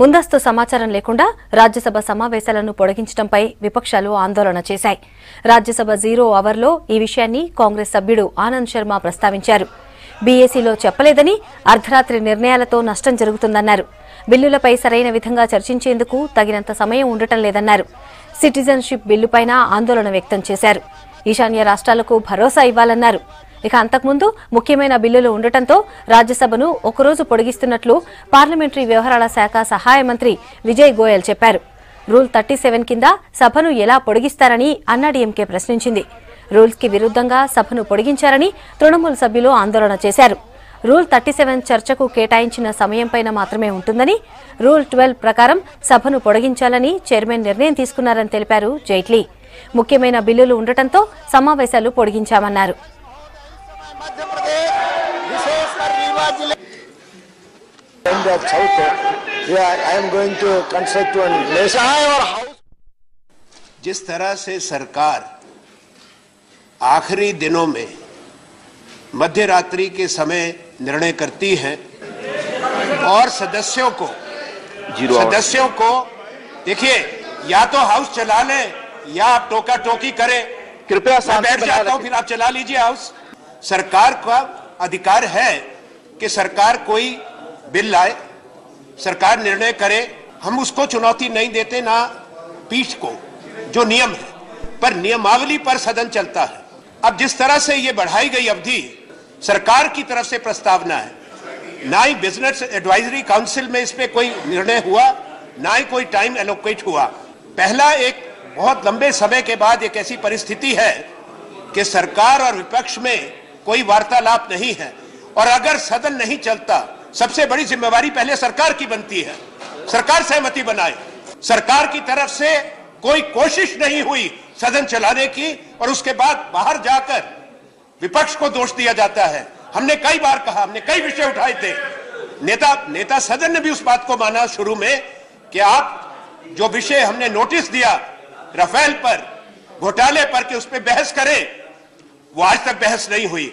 ముందస్తు సమాచారం లేకుండా రాజ్యసభ సమావేశాలను పొడిగించడంపై విపక్షాలు ఆందోళన చేశాయి. రాజ్యసభ 0 అవర్లో ఈ విషయాన్ని కాంగ్రెస్ సభ్యుడు ఆనంద్ శర్మ ప్రస్తావించారు. బీఏసీలో చెప్పలేదని, అర్ధరాత్రి నిర్ణయాలతో నష్టం జరుగుతుందన్నారు. బిల్లులపై సరైన విధంగా చర్చించేందుకు తగినంత సమయం ఉండటం లేదన్నారు. సిటిజన్షిప్ బిల్లుపైన ఆందోళన వ్యక్తం చేశారు. ఈశాన్య రాష్ట్రాలకు భరోసా ఇవ్వాలన్నారు. ఇక అంతకుముందు ముఖ్యమైన బిల్లులు ఉండటంతో రాజ్యసభను ఒకరోజు పొడిగిస్తున్నట్లు పార్లమెంటరీ వ్యవహారాల శాఖ సహాయ మంత్రి విజయ్ గోయల్ చెప్పారు. రూల్ 37 కింద సభను ఎలా పొడిగిస్తారని అన్నాడీఎంకే ప్రశ్నించింది. రూల్స్ కి విరుద్ధంగా సభను పొడిగించారని తృణమూల్ సభ్యులు ఆందోళన చేశారు. రూల్ 37 చర్చకు కేటాయించిన సమయంపైన మాత్రమే ఉంటుందని, రూల్ 12 ప్రకారం సభను పొడిగించాలని చైర్మన్ నిర్ణయం తీసుకున్నారని తెలిపారు జైట్లీ. ముఖ్యమైన బిల్లులు ఉండటంతో సమావేశాలు పొడిగించామన్నారు. जिस तरह से सरकार आखिरी दिनों में मध्य रात्रि के समय निर्णय करती है और सदस्यों को देखिए, या तो हाउस चला लें या आप टोका टोकी करें। कृपया बैठ जाता हूं, फिर आप चला लीजिए हाउस। सरकार का अधिकार है कि सरकार कोई बिल लाए, सरकार निर्णय करे। हम उसको चुनौती नहीं देते, ना पीठ को, जो नियम है, पर नियमावली पर सदन चलता है। अब जिस तरह से ये बढ़ाई गई अवधि सरकार की तरफ से प्रस्तावना है, ना ही बिजनेस एडवाइजरी काउंसिल में इस पे कोई निर्णय हुआ, ना ही कोई टाइम एलोकेट हुआ। पहला एक बहुत लंबे समय के बाद एक ऐसी परिस्थिति है कि सरकार और विपक्ष में कोई वार्तालाप नहीं है, और अगर सदन नहीं चलता, सबसे बड़ी जिम्मेवारी पहले सरकार की बनती है। सरकार सहमति बनाए। सरकार की तरफ से कोई कोशिश नहीं हुई सदन चलाने की, और उसके बाद बाहर जाकर विपक्ष को दोष दिया जाता है। हमने कई बार कहा, हमने कई विषय उठाए थे। नेता सदन ने भी उस बात को माना शुरू में कि आप जो विषय हमने नोटिस दिया राफेल पर, घोटाले पर, कि उस पर बहस करें, वो आज तक बहस नहीं हुई।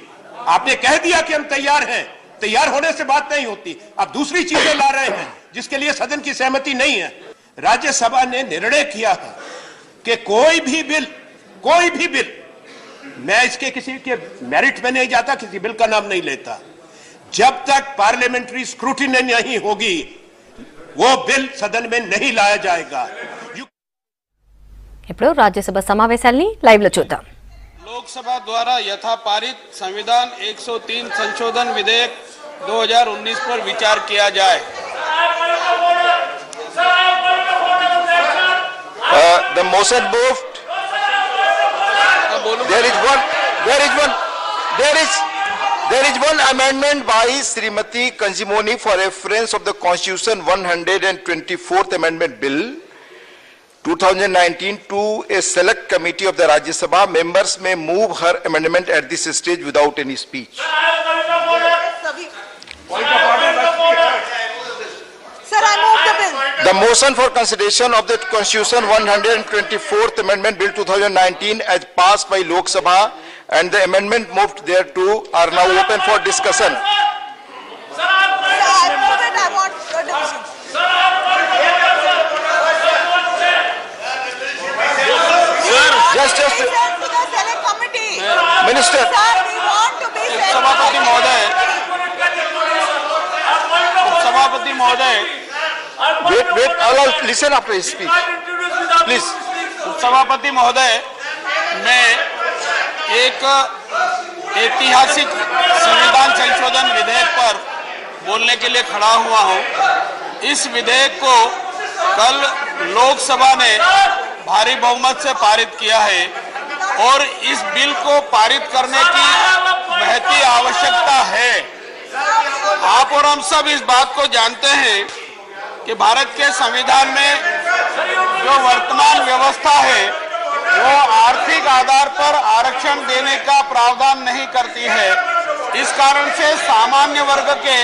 आपने कह दिया कि हम तैयार हैं, तैयार होने से बात नहीं होती। आप दूसरी चीजें ला रहे हैं जिसके लिए सदन की सहमति नहीं है। राज्यसभा ने निर्णय किया है कि कोई भी बिल, मैं इसके किसी के मेरिट में नहीं जाता, किसी बिल का नाम नहीं लेता, जब तक पार्लियामेंट्री स्क्रूटिनी नहीं होगी वो बिल सदन में नहीं लाया जाएगा। ఇప్పుడు రాజ్యసభ సమావేశాల్ని లైవ్ లో చూద్దాం. लोकसभा द्वारा यथापारित संविधान 103 संशोधन विधेयक 2019 पर विचार किया जाए। The motion moved. There is one amendment by Srimati Kanjimoni for reference of the Constitution 124th Amendment Bill 2019 to a select committee of the Rajya Sabha. Members may move her amendment at this stage without any speech. Sir, I move the bill. The motion for consideration of the Constitution 124th Amendment Bill 2019 as passed by Lok Sabha and the amendment moved thereto are now open for discussion. Sir, I move it. I want your division. Just Send to the select committee. Minister. Sir, we want to be sent to the सभापति महोदय, सभापति महोदय, wait, I'll listen after his speech. Please. सभापति महोदय, मैं एक ऐतिहासिक संविधान संशोधन विधेयक पर बोलने के लिए खड़ा हुआ हूं। इस विधेयक को कल लोकसभा ने भारी बहुमत से पारित किया है, और इस बिल को पारित करने की महती आवश्यकता है। आप और हम सब इस बात को जानते हैं कि भारत के संविधान में जो वर्तमान व्यवस्था है वो आर्थिक आधार पर आरक्षण देने का प्रावधान नहीं करती है। इस कारण से सामान्य वर्ग के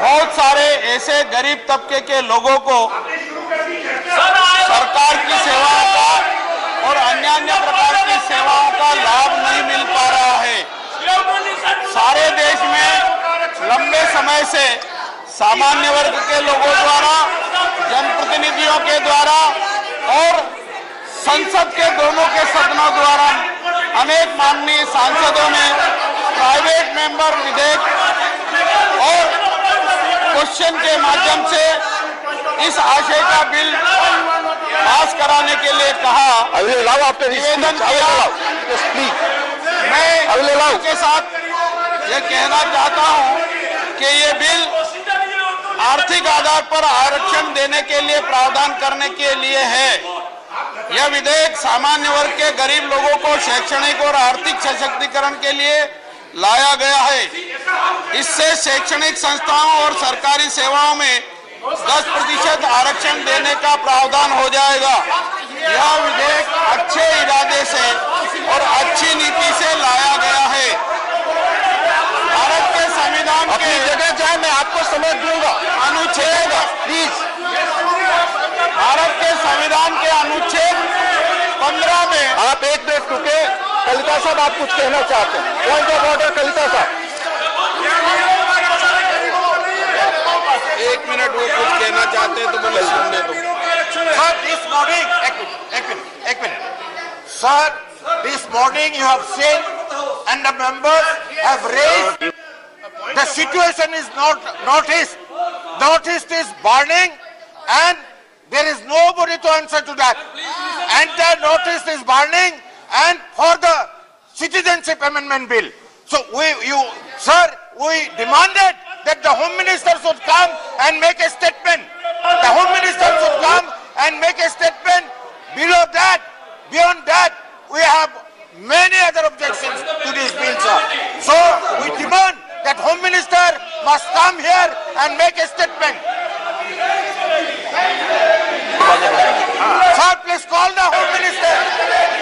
बहुत सारे ऐसे गरीब तबके के लोगों को सरकार की सेवाओं का और अन्य प्रकार की सेवाओं का लाभ नहीं मिल पा रहा है। सारे देश में लंबे समय से सामान्य वर्ग के लोगों द्वारा माननीय सांसदों ने प्राइवेट मेंबर विधेयक और क्वेश्चन के माध्यम से इस आशय का बिल पास कराने के लिए कहा, निवेदन किया। मैं के साथ ये कहना चाहता हूं कि ये बिल आर्थिक आधार पर आरक्षण देने के लिए प्रावधान करने के लिए है। यह विधेयक सामान्य वर्ग के गरीब लोगों को शैक्षणिक और आर्थिक सशक्तिकरण के लिए लाया गया है। इससे शैक्षणिक संस्थाओं और सरकारी सेवाओं में 10% आरक्षण देने का प्रावधान हो जाएगा। यह विधेयक अच्छे इरादे से और अच्छी नीति से लाया गया है। भारत के संविधान के जगह जाए, मैं आपको समझ दूंगा। अनुच्छेद प्लीज, भारत के संविधान के अनुच्छेद 15 में आप एक मिनट रुके। कलिता साहब, आप कुछ कहना चाहते हैं? पॉइंट ऑफ ऑर्डर, कलिता साहब। एक मिनट, वो कुछ कहना चाहते हैं तो बोले सुनने दो। Sir, this morning, एक minute. Sir, this morning you have seen and the members have raised. The situation is not Northeast. Northeast is burning and there is nobody to answer to that. Entire Northeast is burning and for the citizenship amendment bill. So sir, we demanded that the Home Minister should come and make a statement. The Home Minister should come and make a statement. Below that, beyond that, we have many other objections to this bill, sir. So we demand that Home Minister must come here and make a statement. Sir, please call the Home Minister.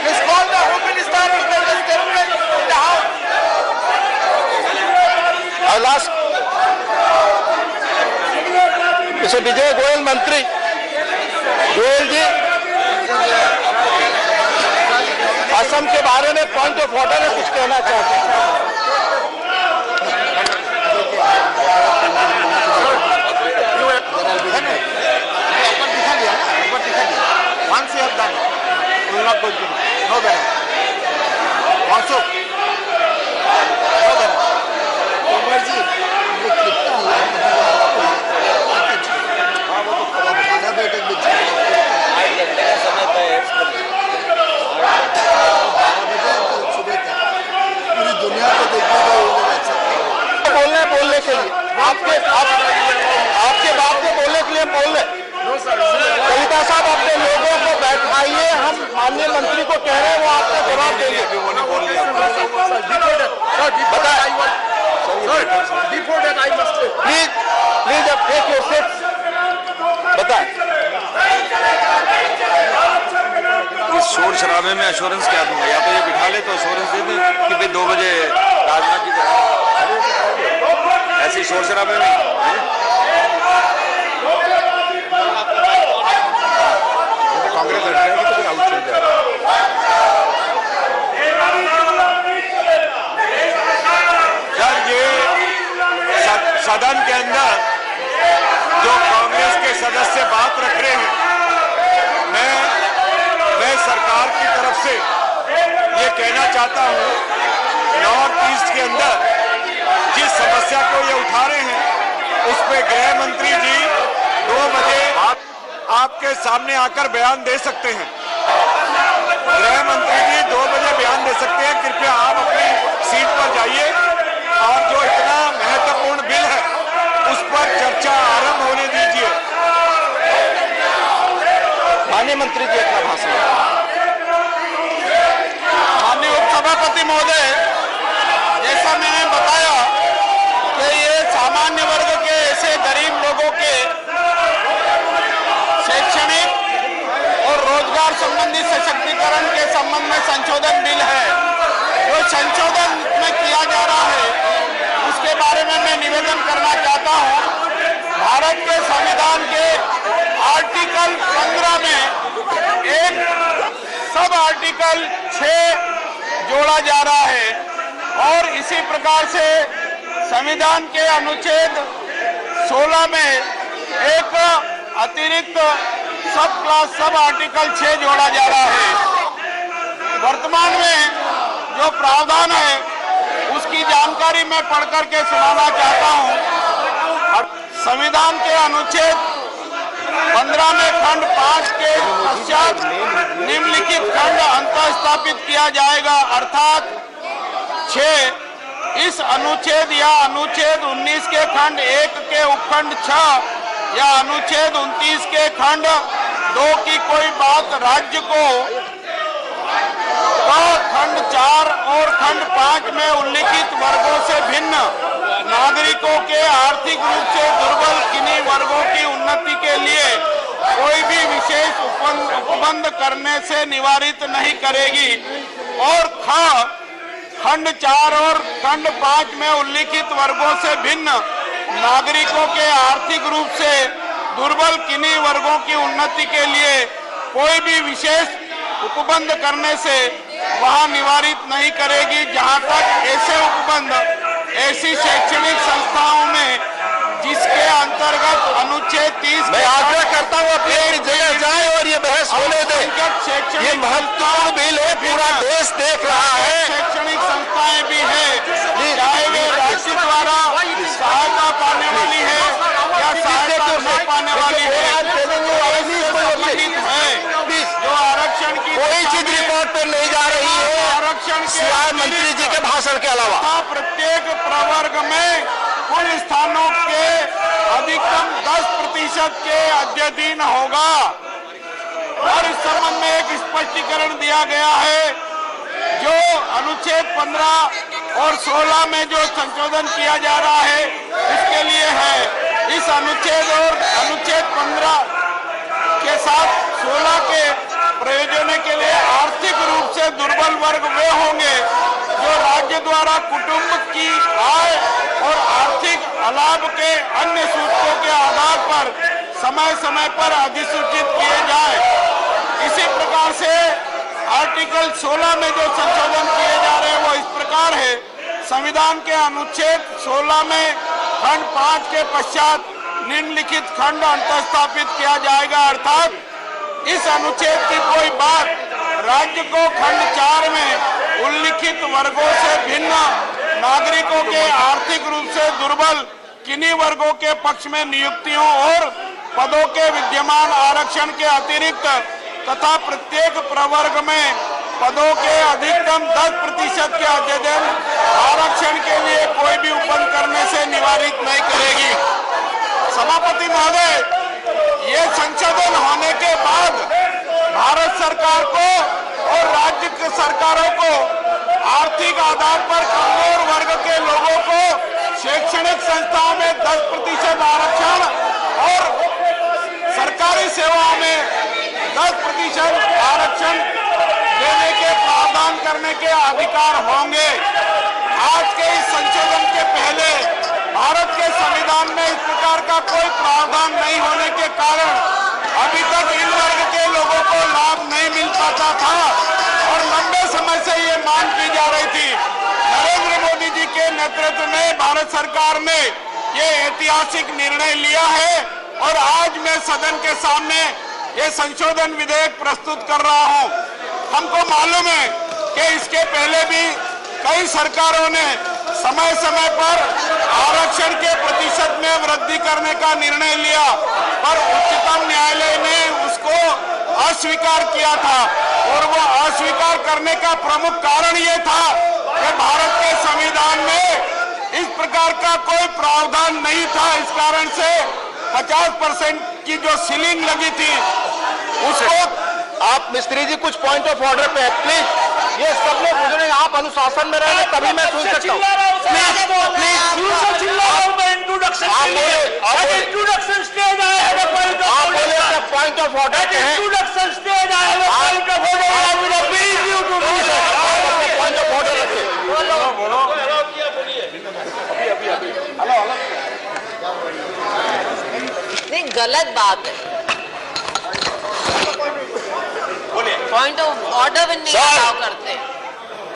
Please call the Home Minister and make a statement in the House. I'll ask Mr. विजय गोयल, मंत्री गोयल जी, असम के बारे में point of order में कुछ कहना चाहते हैं? Once you have done, we will not go to no better. Also, no better. Kumar ji, वो कितना हुआ? हाँ, वो तो खाना बैठक में 8 घंटे का समय तय है इसके लिए। 12 बजे सुबह तक पूरी दुनिया को देखने का वो अच्छा बोलने के लिए आपके बात को बोलने के लिए बोल रहे। कविता साहब, अपने लोगों को बैठाइए। हम माननीय मंत्री को कह रहे हैं, वो आपका जवाब देंगे। प्लीज अब टेक योर सीट। बताएं। इस शोर शराबे में एश्योरेंस क्या दूंगा? या तो ये बिठा ले तो एश्योरेंस दे दे कि भाई 2 बजे राजनाथ जी ऐसे शोर शराबे में कांग्रेस लड़ जाएगी तो फिर आउट चल जाएगा। सर, ये सदन के अंदर जो कांग्रेस के सदस्य बात रख रहे हैं, मैं सरकार की तरफ से ये कहना चाहता हूं, नॉर्थ ईस्ट के अंदर जिस समस्या को ये उठा रहे हैं उस पे गृह मंत्री जी 2 बजे आपके सामने आकर बयान दे सकते हैं। गृह मंत्री जी 2 बजे बयान दे सकते हैं। कृपया आप अपनी सीट पर जाइए और जो इतना महत्वपूर्ण बिल है उस पर चर्चा आरंभ होने दीजिए। माननीय मंत्री जी अपना भाषण। माननीय उपसभापति महोदय, जैसा मैंने बताया कि ये सामान्य वर्ग के ऐसे गरीब लोगों के शैक्षणिक और रोजगार संबंधी सशक्तिकरण के संबंध में संशोधन बिल है। जो संशोधन में किया जा रहा है उसके बारे में मैं निवेदन करना चाहता हूं। भारत के संविधान के आर्टिकल 15 में एक सब आर्टिकल 6 जोड़ा जा रहा है और इसी प्रकार से संविधान के अनुच्छेद 16 में एक अतिरिक्त सब आर्टिकल 6 जोड़ा जा रहा है। वर्तमान में जो प्रावधान है उसकी जानकारी मैं पढ़ करके सुनाना चाहता हूं। संविधान के अनुच्छेद 15 में खंड 5 के पश्चात निम्नलिखित खंड अंतःस्थापित किया जाएगा, अर्थात 6 इस अनुच्छेद या अनुच्छेद 19 के खंड 1 के उपखंड 6 या अनुच्छेद 29 के खंड 2 की कोई बात राज्य को खंड 4 और खंड 5 में उल्लिखित वर्गों से भिन्न नागरिकों के आर्थिक रूप से दुर्बल किन्हीं वर्गों की उन्नति के लिए कोई भी विशेष उपबंध करने से निवारित नहीं करेगी। और खंड 4 और खंड 5 में उल्लिखित वर्गों से भिन्न नागरिकों के आर्थिक रूप से दुर्बल किन्हीं वर्गों की उन्नति के लिए कोई भी विशेष उपबंध करने से वहां निवारित नहीं करेगी, जहां तक ऐसे उपबंध ऐसी शैक्षणिक संस्थाओं में जिसके अंतर्गत अनुच्छेद 30 मैं आग्रह करता हूं अपनी जगह जाए और ये बहस होने दे। ये महत्वपूर्ण बिल है, पूरा देश देख रहा है। शैक्षणिक संस्थाएं भी है, चाहे वे राज्य द्वारा सहायता पाने वाली है या सहायता नहीं पाने वाली है, जो आरक्षण की कोई चीज रिपोर्ट पर नहीं जा रही है आरक्षण सिवाय मंत्री जी के भाषण के अलावा। प्रत्येक प्रवर्ग में कुल स्थानों के अधिकतम 10% के अध्ययन होगा। और इस संबंध में एक स्पष्टीकरण दिया गया है, जो अनुच्छेद 15 और 16 में जो संशोधन किया जा रहा है इसके लिए है। इस अनुच्छेद और अनुच्छेद 15 के साथ 16 के प्रयोजन के लिए आर्थिक रूप से दुर्बल वर्ग वे होंगे जो राज्य द्वारा कुटुंब की आय और आर्थिक लाभ के अन्य सूत्रों के आधार पर समय समय पर अधिसूचित किए जाए। इसी प्रकार से आर्टिकल 16 में जो संशोधन किए जा रहे हैं वो इस प्रकार है। संविधान के अनुच्छेद 16 में खंड 5 के पश्चात निम्नलिखित खंड अंतःस्थापित किया जाएगा, अर्थात इस अनुच्छेद की कोई बात राज्य को खंड 4 में उल्लिखित वर्गों से भिन्न नागरिकों के आर्थिक रूप से दुर्बल किन्हीं वर्गों के पक्ष में नियुक्तियों और पदों के विद्यमान आरक्षण के अतिरिक्त तथा प्रत्येक प्रवर्ग में पदों के अधिकतम 10% के अध्ययन आरक्षण के लिए कोई भी उपबंध करने से निवारित नहीं करेगी। सभापति महोदय, ये संशोधन होने के बाद भारत सरकार को और राज्य की सरकारों को आर्थिक आधार पर कमजोर वर्ग के लोगों को शैक्षणिक संस्थाओं में 10% आरक्षण और सरकारी सेवाओं में 10% आरक्षण देने के प्रावधान करने के अधिकार होंगे। आज के इस संशोधन के पहले भारत के संविधान में इस प्रकार का कोई प्रावधान नहीं होने के कारण अभी तक इन वर्ग के लोगों को लाभ नहीं मिल पाता था और लंबे समय से ये मांग की जा रही थी। नरेंद्र मोदी जी के नेतृत्व में भारत सरकार ने ये ऐतिहासिक निर्णय लिया है और आज मैं सदन के सामने ये संशोधन विधेयक प्रस्तुत कर रहा हूं। हमको मालूम है कि इसके पहले भी कई सरकारों ने समय समय पर आरक्षण के प्रतिशत में वृद्धि करने का निर्णय लिया, पर उच्चतम न्यायालय ने उसको अस्वीकार किया था और वो अस्वीकार करने का प्रमुख कारण ये था कि भारत के संविधान में इस प्रकार का कोई प्रावधान नहीं था। इस कारण से 50% की जो सीलिंग लगी थी उसको आप मिस्त्री जी कुछ पॉइंट ऑफ ऑर्डर पे है प्लीज, ये सब लोग गुजरेंगे, आप अनुशासन में रहेंगे तभी मैं सुन सकता हूँ। Point of order point of order रखे। नहीं, गलत बात है। पॉइंट ऑफ ऑर्डर भी नहीं अलाउ करते।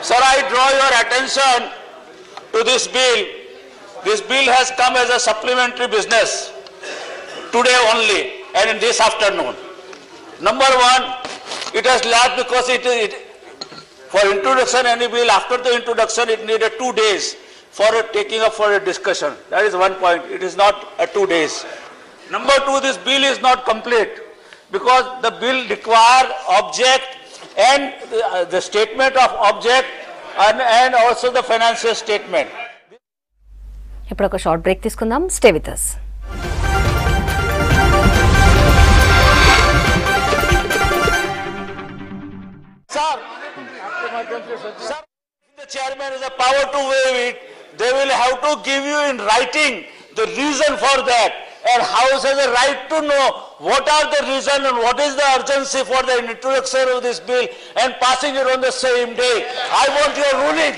Sir, I draw your attention to this bill. This bill has come as a supplementary business today only and in this afternoon. Number one, it has lapsed because For introduction any bill, after the introduction it needed 2 days for taking up for a discussion. That is one point. It is not 2 days. Number 2, this bill is not complete because the bill requires object and the statement of object and also the financial statement. ఇప్పుడు ఒక short break తీసుకుందాం. Stay with us. Sir, the chairman has the power to waive it. They will have to give you in writing the reason for that. And House has a right to know what are the reason and what is the urgency for the introduction of this bill and passing it on the same day. I want your ruling.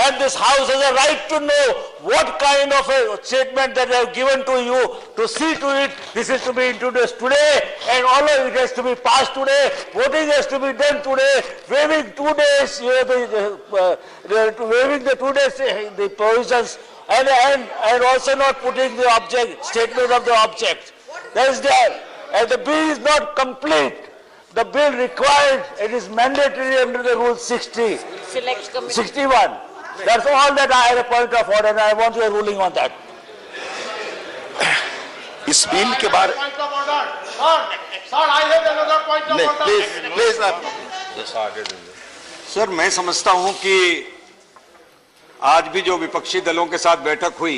And this House has a right to know what kind of a statement that they have given to you to see to it. This is to be introduced today and all of it has to be passed today. Voting has to be done today. Waiving 2 days, waiving the 2 days, the provisions and also not putting the object, statement of the object. That is there. And the bill is not complete. The bill required, it is mandatory under the rule 61. That's all that I have a point of order and I want your ruling on that. इस bill के बारे sir, मैं समझता हूं कि आज भी जो विपक्षी दलों के साथ बैठक हुई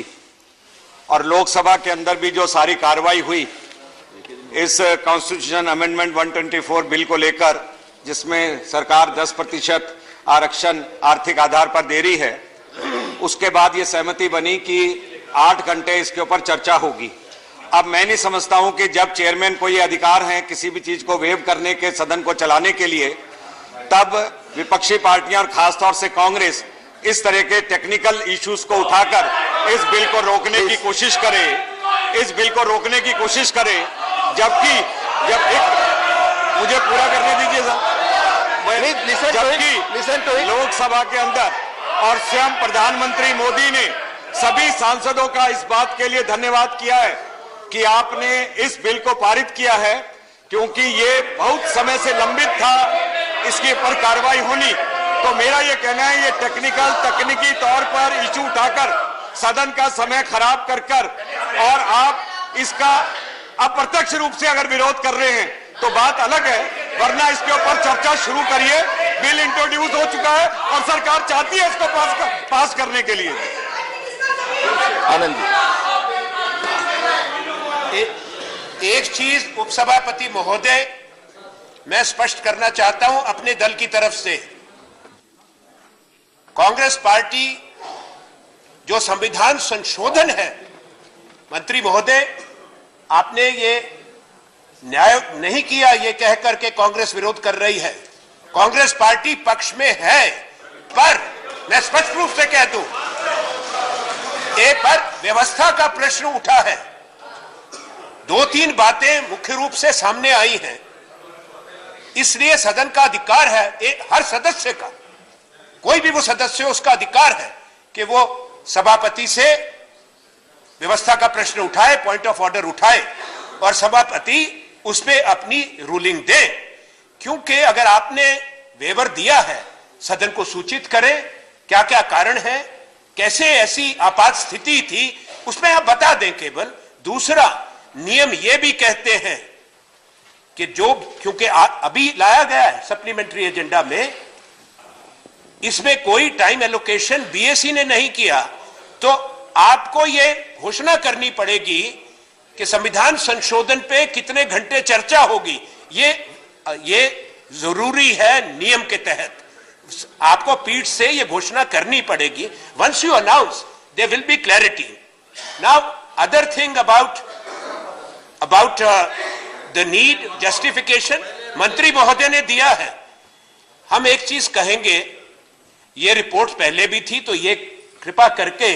और लोकसभा के अंदर भी जो सारी कार्रवाई हुई इस कॉन्स्टिट्यूशन अमेंडमेंट 124 बिल को लेकर, जिसमें सरकार 10% आरक्षण आर्थिक आधार पर दे रही है, उसके बाद ये सहमति बनी कि 8 घंटे इसके ऊपर चर्चा होगी। अब मैं नहीं समझता हूं कि जब चेयरमैन को ये अधिकार है किसी भी चीज को वेव करने के, सदन को चलाने के लिए, तब विपक्षी पार्टियां और खासतौर से कांग्रेस इस तरह के टेक्निकल इश्यूज को उठाकर इस बिल को रोकने की कोशिश करे, जबकि मुझे पूरा करने दीजिए सर। जबकि लोकसभा के अंदर और स्वयं प्रधानमंत्री मोदी ने सभी सांसदों का इस बात के लिए धन्यवाद किया है कि आपने इस बिल को पारित किया है, क्योंकि ये बहुत समय से लंबित था इसके ऊपर कार्रवाई होनी। तो मेरा ये कहना है, ये तकनीकी तौर पर इशू उठाकर सदन का समय खराब कर और आप इसका अप्रत्यक्ष रूप से अगर विरोध कर रहे हैं तो बात अलग है, वरना इसके ऊपर चर्चा शुरू करिए। बिल इंट्रोड्यूस हो चुका है और सरकार चाहती है इसको पास करने के लिए। आनंद एक चीज उपसभापति महोदय मैं स्पष्ट करना चाहता हूं अपने दल की तरफ से। कांग्रेस पार्टी जो संविधान संशोधन है, मंत्री महोदय आपने ये न्याय नहीं किया ये कहकर के कांग्रेस विरोध कर रही है। कांग्रेस पार्टी पक्ष में है, पर मैं स्पष्ट रूप से कह दूं, पर व्यवस्था का प्रश्न उठा है। 2-3 बातें मुख्य रूप से सामने आई हैं, इसलिए सदन का अधिकार है हर सदस्य का, कोई भी वो सदस्य उसका अधिकार है कि वो सभापति से व्यवस्था का प्रश्न उठाए, पॉइंट ऑफ ऑर्डर उठाए और सभापति उस पे अपनी रूलिंग दे। क्योंकि अगर आपने वेवर दिया है, सदन को सूचित करें क्या क्या कारण है, कैसे ऐसी आपात स्थिति थी, उसमें आप बता दें केवल। दूसरा, नियम ये भी कहते हैं कि क्योंकि अभी लाया गया है सप्लीमेंट्री एजेंडा में, इसमें कोई टाइम एलोकेशन बीएससी ने नहीं किया, तो आपको ये घोषणा करनी पड़ेगी कि संविधान संशोधन पे कितने घंटे चर्चा होगी। ये जरूरी है, नियम के तहत आपको पीठ से ये घोषणा करनी पड़ेगी। Once you announce there will be clarity. Now other thing about the need justification मंत्री महोदय ने दिया है। हम एक चीज कहेंगे, ये रिपोर्ट पहले भी थी, तो ये कृपा करके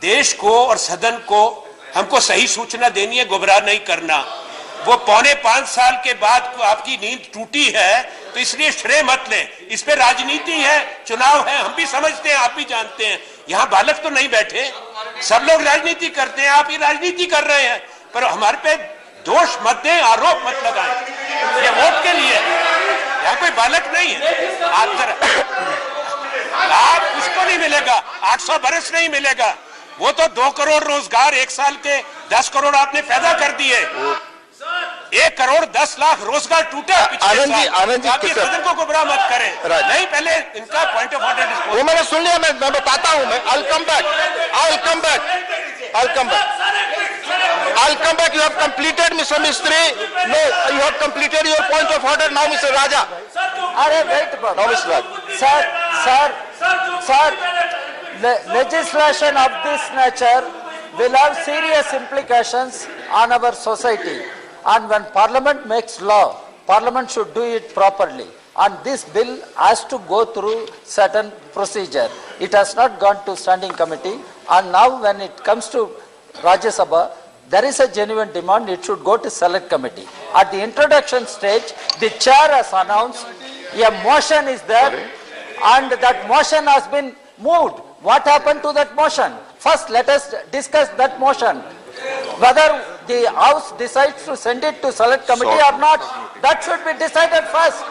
देश को और सदन को हमको सही सूचना देनी है, गुमराह नहीं करना। वो 4.25 साल के बाद को आपकी नींद टूटी है, तो इसलिए श्रेय मत लें। इस पे राजनीति है, चुनाव है, हम भी समझते हैं, आप भी जानते हैं। यहाँ बालक तो नहीं बैठे, सब लोग राजनीति करते हैं, आप ही राजनीति कर रहे हैं, पर हमारे पे दोष मत दें, आरोप मत लगाएं। ये वोट के लिए है, यहाँ कोई बालक नहीं है। लाभ किसको नहीं मिलेगा? 800 बरस नहीं मिलेगा। वो तो 2 करोड़ रोजगार 1 साल के 10 करोड़ आपने पैदा कर दिए। 1 करोड़ 10 लाख रोजगार टूटे। आनंद जी सदन को गुमराह मत करें। नहीं, पहले इनका पॉइंट ऑफ ऑर्डर वो मैंने सुन लिया। मैं बताता हूं। मैं I'll come back. You have completed, Mr. Mistry. No, you have completed your point of order. Now, Mr. Raja. Arey, wait, Now, Mr. Raja. Sir, legislation of this nature will have serious implications on our society. And when Parliament makes law, Parliament should do it properly. And this bill has to go through certain procedure. It has not gone to standing committee. And now when it comes to Rajya Sabha, there is a genuine demand. It should go to select committee. At the introduction stage, the chair has announced a motion is there, and that motion has been moved. What happened to that motion? First, let us discuss that motion. Whether the House decides to send it to select committee or not, that should be decided first.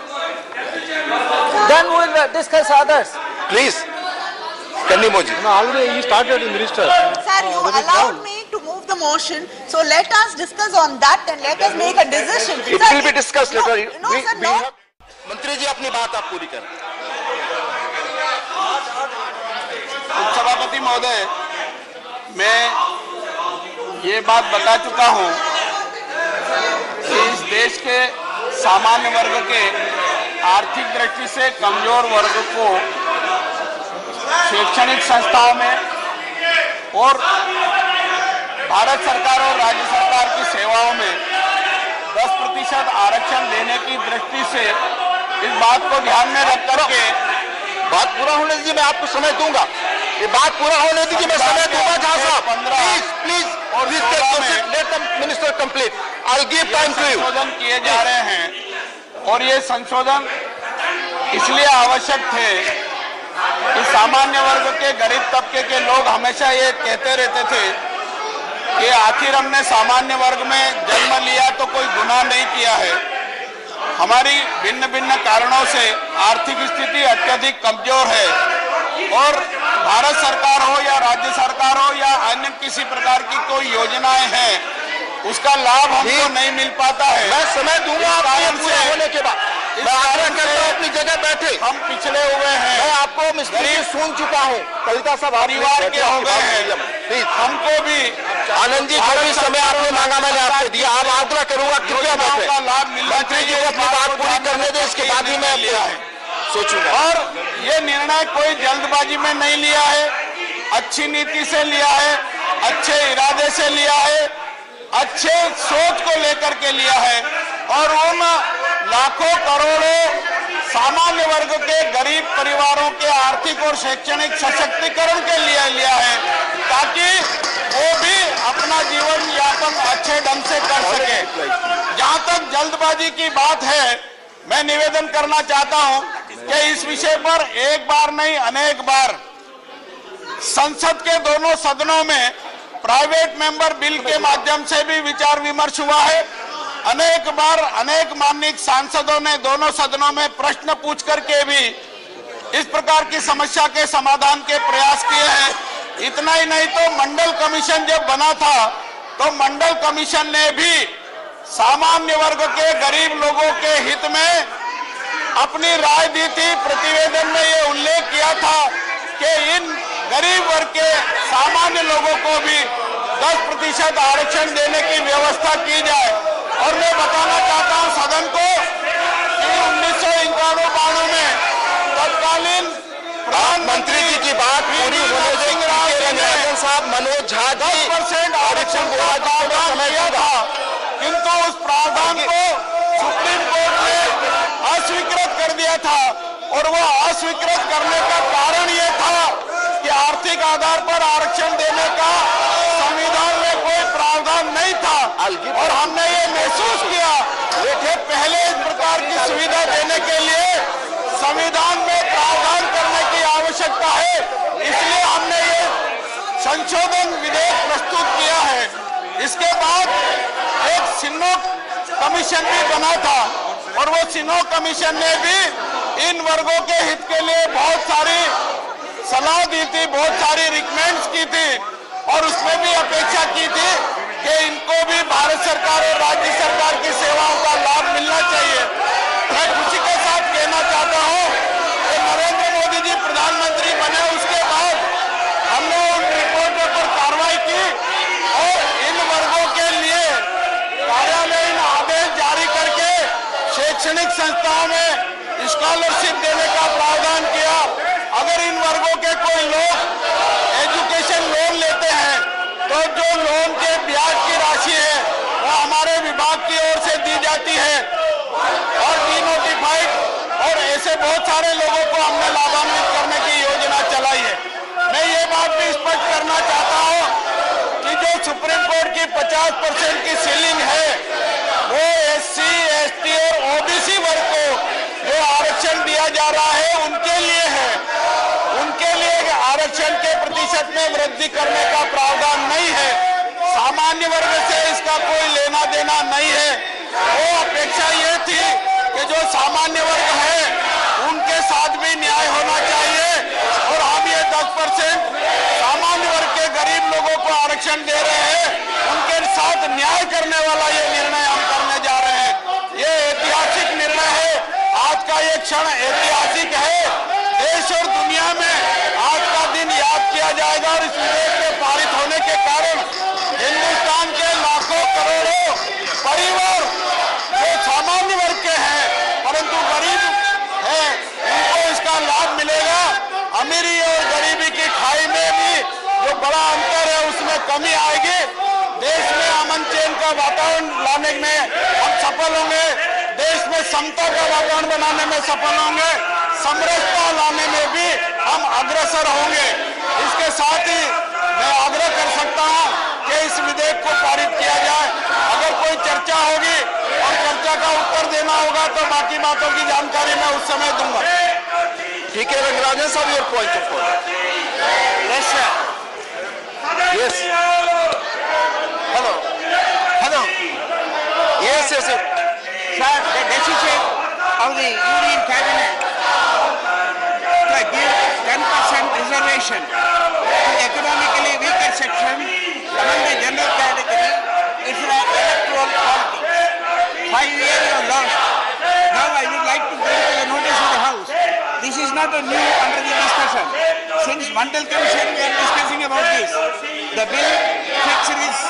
Then we will discuss others. Please. Kanimoji. No, already you started, Minister. Sir, you allowed me to move the motion, so let us discuss on that and let us make a decision. It will be discussed later. No, sir, no. मंत्री जी अपनी बात आप पूरी करें। उपसभापति महोदय, मैं ये बात बता चुका हूं कि इस देश के सामान्य वर्ग के आर्थिक दृष्टि से कमजोर वर्ग को शैक्षणिक संस्थाओं में और भारत सरकार और राज्य सरकार की सेवाओं में 10% आरक्षण देने की दृष्टि से इस बात को ध्यान में रख करके बात पूरा होने दीजिए। मैं आपको समय दूंगा। ये बात पूरा होने दीजिए। मैं समय दूंगा। जहां साहब please let the minister complete. I will give time to you. संशोधन किए जा रहे हैं और ये संशोधन इसलिए आवश्यक थे कि सामान्य वर्ग के गरीब तबके के लोग हमेशा ये कहते रहते थे कि आखिर हमने सामान्य वर्ग में जन्म लिया तो कोई गुनाह नहीं किया है। हमारी भिन्न भिन्न कारणों से आर्थिक स्थिति अत्यधिक कमजोर है और भारत सरकार हो या राज्य सरकार हो या अन्य किसी प्रकार की कोई योजनाएं हैं, उसका लाभ हमको नहीं मिल पाता है। मैं समय दूंगा आपको होने के बाद। मैं आग्रह करता हूं अपनी जगह बैठे। हम पिछले हुए हैं। मैं आपको मिस्त्री सुन चुका हूं। कविता साहब परिवार के हो गए हैं। हमको भी आनंद जी जो भी समय आपने मांगा मैंने आपको दिया। आप आग्रह करूंगा कृपया बैठे। मंत्री जी को अपनी बात पूरी करने दें, इसके बाद ही मैं सोचूंगा। और ये निर्णय कोई जल्दबाजी में नहीं लिया है, अच्छी नीति से लिया है, अच्छे इरादे से लिया है, अच्छे सोच को लेकर के लिया है और उन लाखों करोड़ों सामान्य वर्ग के गरीब परिवारों के आर्थिक और शैक्षणिक सशक्तिकरण के लिए लिया है ताकि वो भी अपना जीवन यापन अच्छे ढंग से कर सके। जहां तक जल्दबाजी की बात है, मैं निवेदन करना चाहता हूं कि इस विषय पर एक बार नहीं अनेक बार संसद के दोनों सदनों में प्राइवेट मेंबर बिल के माध्यम से भी विचार विमर्श हुआ है। अनेक बार अनेक माननीय सांसदों ने दोनों सदनों में प्रश्न पूछ करके भी इस प्रकार की समस्या के समाधान के प्रयास किए हैं। इतना ही नहीं तो मंडल कमीशन जब बना था तो मंडल कमीशन ने भी सामान्य वर्ग के गरीब लोगों के हित में अपनी राय दी थी। प्रतिवेदन में ये उल्लेख किया था कि इन गरीब वर्ग के सामान्य लोगों को भी 10% आरक्षण देने की व्यवस्था की जाए। और मैं बताना चाहता हूं सदन को कि 1991-92 में तत्कालीन प्रधानमंत्री जी की बात पूरी होने साहब मनोज झा 10% आरक्षण को प्रावधान किया था, किंतु उस प्रावधान को सुप्रीम कोर्ट ने अस्वीकृत कर दिया था। और वो अस्वीकृत करने का कारण ये था कि आर्थिक आधार पर आरक्षण देने का संविधान में कोई प्रावधान नहीं था और हमने ये महसूस किया कि पहले इस प्रकार की सुविधा देने के लिए संविधान में प्रावधान करने की आवश्यकता है, इसलिए हमने ये संशोधन विधेयक प्रस्तुत किया है। इसके बाद एक सिन्हो कमीशन भी बना था और वो सिन्हो कमीशन ने भी इन वर्गों के हित के लिए बहुत सारी सलाह दी थी, बहुत सारी रिकमेंड्स की थी और उसमें भी अपेक्षा की थी कि इनको भी भारत सरकार और राज्य सरकार की सेवाओं का लाभ मिलना चाहिए। मैं खुशी के साथ कहना चाहता हूं कि नरेंद्र मोदी जी प्रधानमंत्री बने उसके बाद हमने उन रिपोर्टों पर कार्रवाई की और इन वर्गों के लिए कार्यालयीन आदेश जारी करके शैक्षणिक संस्थाओं में स्कॉलरशिप देने का प्रावधान किया। अगर इन वर्गों के कोई लोग एजुकेशन लोन लेते हैं तो जो लोन के ब्याज की राशि है वो हमारे विभाग की ओर से दी जाती है और डीनोटिफाइड और ऐसे बहुत सारे लोगों को हमने लाभान्वित करने की योजना चलाई है। मैं ये बात भी स्पष्ट करना चाहता हूँ कि जो सुप्रीम कोर्ट की 50% की सीलिंग है वो SC, ST और OBC वर्ग को जो आरक्षण दिया जा रहा है उनके लिए है। उनके लिए आरक्षण के प्रतिशत में वृद्धि करने का प्रावधान नहीं है। सामान्य वर्ग से इसका कोई लेना देना नहीं है। वो अपेक्षा ये थी कि जो सामान्य वर्ग है उनके साथ भी न्याय होना चाहिए और हम ये 10% सामान्य वर्ग के गरीब लोगों को आरक्षण दे रहे हैं, उनके साथ न्याय करने वाला ये निर्णय हम करने जा रहे हैं। ये ऐतिहासिक निर्णय है। आज का ये क्षण ऐतिहासिक है। देश और दुनिया में आज का दिन याद किया जाएगा और इस विधेयक के पारित होने के कारण हिंदुस्तान के लाखों करोड़ों परिवार जो सामान्य वर्ग के हैं परंतु गरीब हैं उनको इसका लाभ मिलेगा। अमीरी और गरीबी की खाई में भी जो बड़ा अंतर है उसमें कमी आएगी। देश में अमन चैन का वातावरण लाने में हम सफल होंगे। देश में समता का वातावरण बनाने में सफल होंगे। समरसता लाने में भी हम अग्रसर होंगे। इसके साथ ही मैं आग्रह कर सकता हूं कि इस विधेयक को पारित किया जाए। अगर कोई चर्चा होगी और चर्चा का उत्तर देना होगा तो बाकी बातों की जानकारी मैं उस समय दूंगा। ठीक है रंगराजन साहब, your point of order. Yes, sir. Yes. Hello. Hello. Yes, yes, yes. Sir, the decision of the Union Cabinet to give 10% reservation to economically weaker section among the general category is an electoral politics. 5 years you have lost. Now I would like to bring to the notice of the House. This is not a new under the discussion. Since Mandal Commission we are discussing about this. The bill fixes its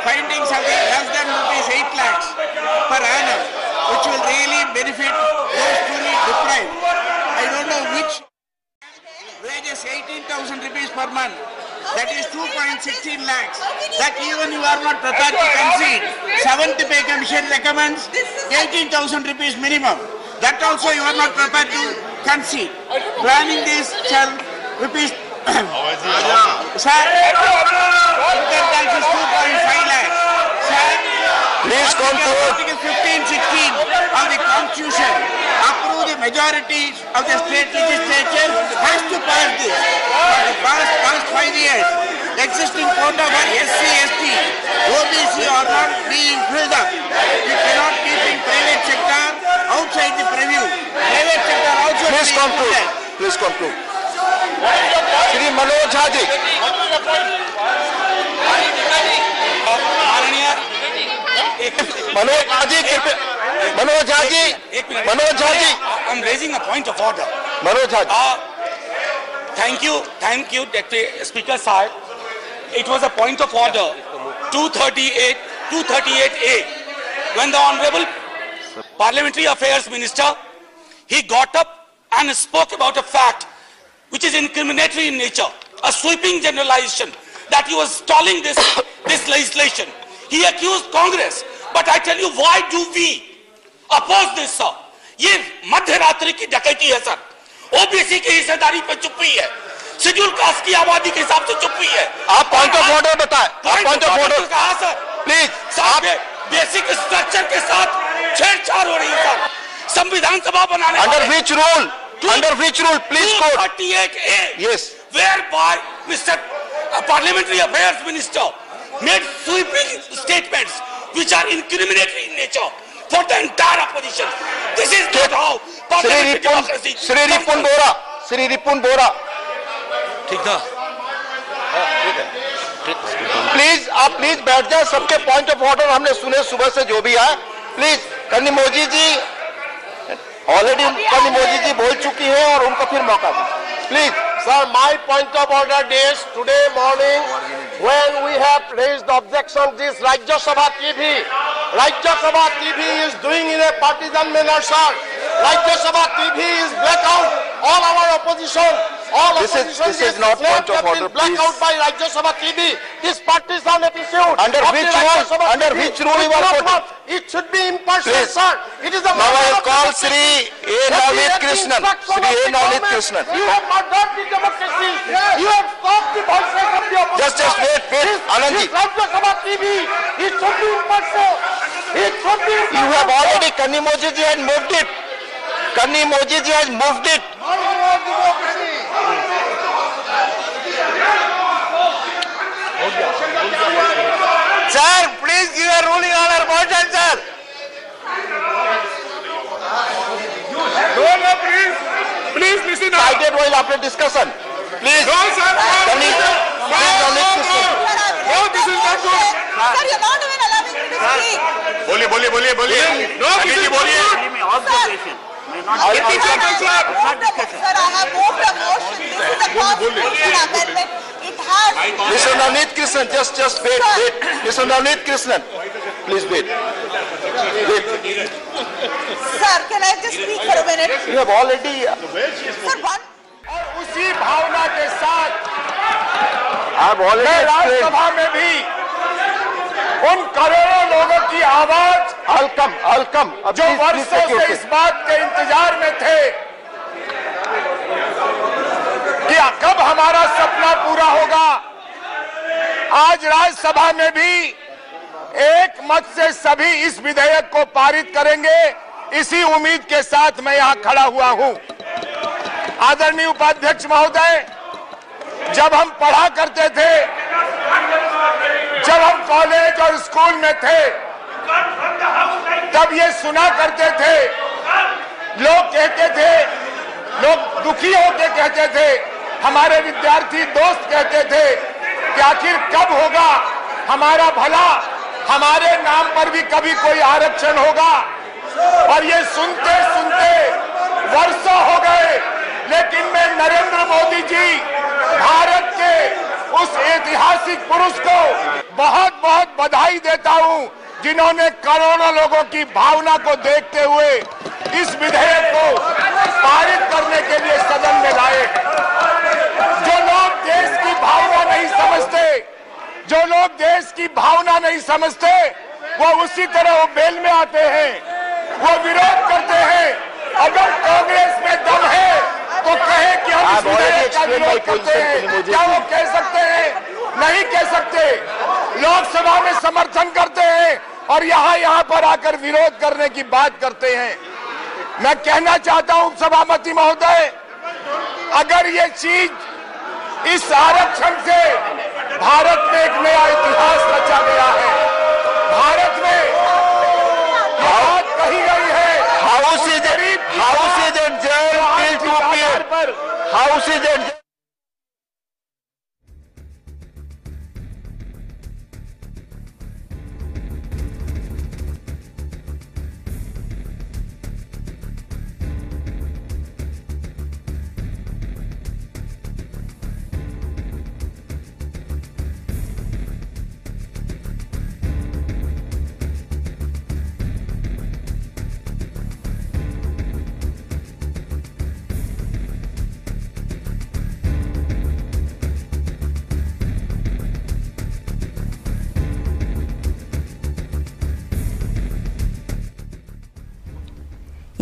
findings of the less than ₹8 lakhs per annum, which will really benefit those truly deprived. I don't know which wages 18,000 rupees per month. That is 2.16 lakhs. That even you are not prepared to concede. 7th Pay Commission recommends 18,000 rupees minimum. That also you are not prepared to concede. Planning this shall rupees. Sir, income tax is 2.5 lakhs. Sir, Please conclude. Article 15-16 of the Constitution approve the majority of the state legislature has to pass this. For the past 5 years, the existing quota for SC, ST, OBC are not being filled up. We cannot keep in private sector outside the preview. Private sector also. Please conclude. Please conclude. Shri Manoj Jha ji. Manoj Jha ji, Manoj Jha ji, Manoj Jha ji. I'm raising a point of order. Manoj Jha ji. Thank you, Deputy Speaker Sahib. It was a point of order, 238A. When the Honorable Parliamentary Affairs Minister, he got up and spoke about a fact which is incriminatory in nature, a sweeping generalization that he was stalling this legislation. He accused Congress, but I tell you, why do we oppose this, sir? ये मध्य रात्रि की डकैती है sir. OBC की हिस्सेदारी पे चुप्पी है, शेड्यूल कास्ट की आबादी के हिसाब से चुप्पी है। आप पॉइंट ऑफ ऑर्डर बताएं। पॉइंट ऑफ ऑर्डर कहा सर? प्लीज। आप बेसिक स्ट्रक्चर के साथ छेड़छाड़ हो रही है सर। संविधान सभा बनाने under which rule? Under which rule? Please quote. 238A. Yes. Whereby Mr. Parliamentary Affairs Minister made sweeping statements which are incriminatory in nature for the entire opposition. This is not how Shri Ripun Bora ठीक था। Please आप please बैठ जाए। सबके point of order हमने सुने सुबह से जो भी है। प्लीज कनिमोझी जी ऑलरेडी कनिमोझी जी बोल चुकी है और उनको फिर मौका दीजिए please. Sir, my point of order is today morning when we have raised the objection, this Rajya Sabha TV is doing in a partisan manner, sir. Rajya Sabha TV is blackout. All our opposition, this is not point of order, blackout by Rajya Sabha TV. This partisan attitude. Under which rule you are voting? It should be impartial, sir. It is a Now I call Shri A. Navneet Krishnan. Shri A. Navneet Krishnan. You have murdered the democracy. You have stopped the voices of the opposition. Just wait, Anand ji. This Rajya Sabha TV, it should be impartial. It should be impartial. You have already Kanimozhi ji has moved it. Kanimozhi ji has moved it. Sir, please give a ruling on our motion, sir. No, please listen. Cited while after discussion. Please. No, sir. Please, Navneet Krishnan. No, this is not good. Sir, you're not even allowing me to speak. बोलिए no किसी बोलिए Sir, I have moved a motion. This is a constitutional amendment. It has. Mr. Navneet Krishnan, just wait. Mr. Navneet Krishnan, please wait. Sir, can I just speak for a minute? You have already. Sir, one. और उसी भावना के साथ I have already explained. Rajya Sabha में भी उन करोड़ों लोगों की आवाज I'll come. जो वर्षों से इस बात के इंतजार में थे कि कब हमारा सपना पूरा होगा, आज राज्यसभा में भी एक मत से सभी इस विधेयक को पारित करेंगे। इसी उम्मीद के साथ मैं यहाँ खड़ा हुआ हूँ। आदरणीय उपाध्यक्ष महोदय, जब हम पढ़ा करते थे, जब हम कॉलेज और स्कूल में थे, तब ये सुना करते थे, लोग कहते थे, लोग दुखी होकर कहते थे, हमारे विद्यार्थी दोस्त कहते थे कि आखिर कब होगा हमारा भला, हमारे नाम पर भी कभी कोई आरक्षण होगा। और ये सुनते सुनते वर्षों हो गए, लेकिन मैं नरेंद्र मोदी जी, भारत के उस ऐतिहासिक पुरुष को बहुत बहुत बधाई देता हूं, जिन्होंने करोड़ों लोगों की भावना को देखते हुए इस विधेयक को पारित करने के लिए सदन में लाए। जो लोग देश की भावना नहीं समझते, वो उसी तरह वो बेल में आते हैं, वो विरोध करते हैं। अगर कांग्रेस में दम है तो कहे कि हम इस विधेयक का विरोध करते हैं। क्या वो कह सकते हैं? नहीं कह सकते। लोकसभा में समर्थन करते हैं और यहाँ पर आकर विरोध करने की बात करते हैं। मैं कहना चाहता हूं सभापति महोदय, अगर ये चीज इस आरक्षण से भारत में एक नया इतिहास रचा गया है। भारत में बात कही गई है, House is adjourned till 2 p.m. House is adjourned.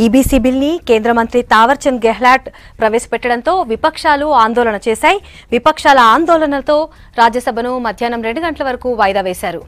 EBC బిల్ని కేంద్ర మంత్రి తావర్చంద్ గెహ్లాట్ ప్రవేశపెట్టడంతో విపక్షాలు ఆందోళన చేశాయి. విపక్షాల ఆందోళనలతో రాజ్యసభను మధ్యాహ్నం 2 గంటల వరకు వాయిదా వేశారు.